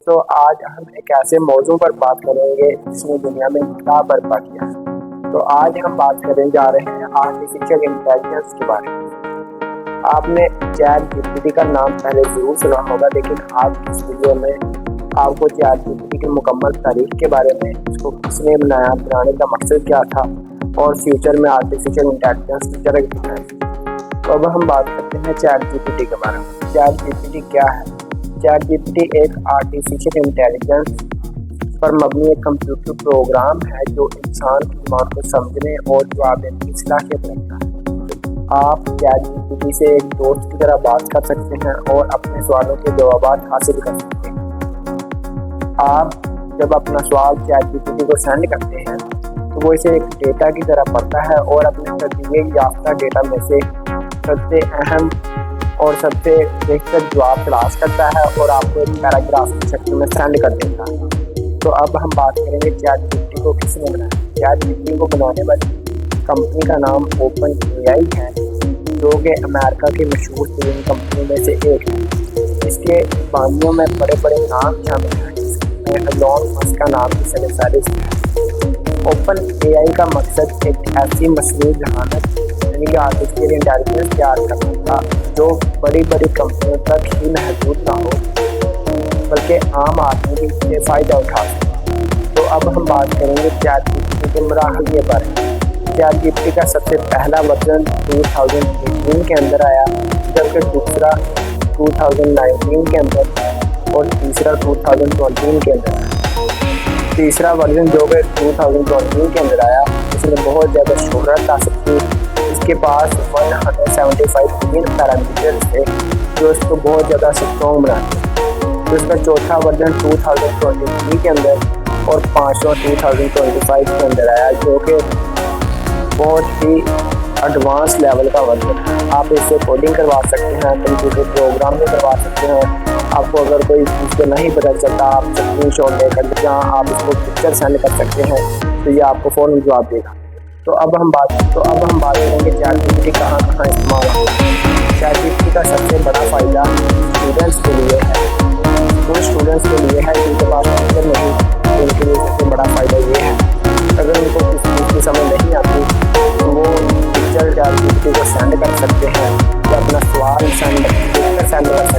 دوستوں آج ہم ایک ایسے موضوع پر بات کریں گے جس نے دنیا میں انقلاب برپا کیا ہے۔ تو آج ہم بات کرنے جا رہے ہیں آرٹیفیشل انٹیلیجنس کے بارے میں۔ آپ نے چیٹ جی پی ٹی کا نام پہلے ضرور سنا ہوگا، لیکن آج کی اس ویڈیو میں آپ کو چیٹ جی پی ٹی کی مکمل تاریخ کے بارے میں، اس کو کس نے بنایا، بنانے کا مقصد کیا تھا اور فیوچر میں آرٹیفیشل انٹیلیجنس کی کیا ہے۔ تو اب ہم بات کرتے ہیں چیٹ جی پی ٹی کے بارے میں۔ چیٹ جی پی ٹی کیا ہے؟ چیٹ جی پی ٹی ایک آرٹیفیشل انٹیلیجنس پر مبنی ایک کمپیوٹر پروگرام ہے جو انسان کی زبان کو سمجھنے اور جواب دینے کی صلاحیت رکھتا ہے۔ آپ چیٹ جی پی ٹی سے ایک دوست کی طرح بات کر سکتے ہیں اور اپنے سوالوں کے جوابات حاصل کر سکتے ہیں۔ آپ جب اپنا سوال چیٹ جی پی ٹی کو سینڈ کرتے ہیں تو وہ اسے ایک ڈیٹا کی طرح پڑھتا ہے اور اپنے تجزیے یافتہ ڈیٹا میں سے سب سے اہم اور سب سے بہتر جواب تلاش کرتا ہے اور آپ کو ایک پیراگراف کی شکل میں سینڈ کر دیتا ہے۔ تو اب ہم بات کریں گے چیٹ جی پی ٹی کو کس نے بنایا۔ چیٹ جی پی ٹی کو بنانے والی کمپنی کا نام اوپن اے آئی ہے، جو کہ امریکہ کی مشہور ترین کمپنی میں سے ایک ہے۔ اس کے بانیوں میں بڑے بڑے نام شامل ہیں، جس میں ایلون مسک کا نام بھی سرفہرست ہے۔ اوپن اے آئی کا مقصد ایک ایسی مصنوعی ذہانت یعنی کہ آرٹیفیشل انٹیلیجنس تیار کرنا تھا جو بڑی بڑی کمپنیوں تک ہی محدود نہ ہو بلکہ عام آدمی بھی اس سے فائدہ اٹھا سکے۔ تو اب ہم بات کریں گے چیٹ جی پی ٹی کے مراحل کے بارے میں۔ چیٹ جی پی ٹی کا سب سے پہلا ورژن 2018 کے اندر آیا، جبکہ دوسرا 2019 کے اندر اور تیسرا 2020 کے اندر آیا۔ تیسرا ورژن جو کہ 2020 کے اندر آیا، اس نے بہت زیادہ شہرت حاصل کی۔ اس کے پاس 175 ملین پیرامیٹر تھے جو اس کو بہت زیادہ اسٹرانگ بناتے ہیں۔ تو اس کا چوتھا ورژن 2023 کے اندر اور پانچواں 2025 کے اندر آیا، جو کہ بہت ہی ایڈوانس لیول کا ورژن ہے۔ آپ اس سے کوڈنگ کروا سکتے ہیں، کمپیوٹر پروگرام بھی کروا سکتے ہیں۔ آپ کو اگر کوئی چیز کو نہیں پتہ چلتا، آپ اسکرین شاٹ لے کر جہاں آپ اس کو پکچر سینڈ کر سکتے ہیں تو یہ آپ کو فوراً جواب دے گا۔ تو اب ہم بات کریں گے چیٹ جی پی ٹی کہاں استعمال ہوتا ہے۔ چیٹ جی پی ٹی کا سب سے بڑا فائدہ اسٹوڈنٹس کے لیے ہے۔ وہ اسٹوڈنٹس کے لیے ہے جن کے پاس ٹیچر نہیں، ان کے لیے سب سے بڑا فائدہ یہ ہے اگر ان کو کسی چیز کی سمجھ نہیں آتی تو وہ picture ChatGPT کو سینڈ کر سکتے ہیں یا اپنا سوال سینڈ کر سکتے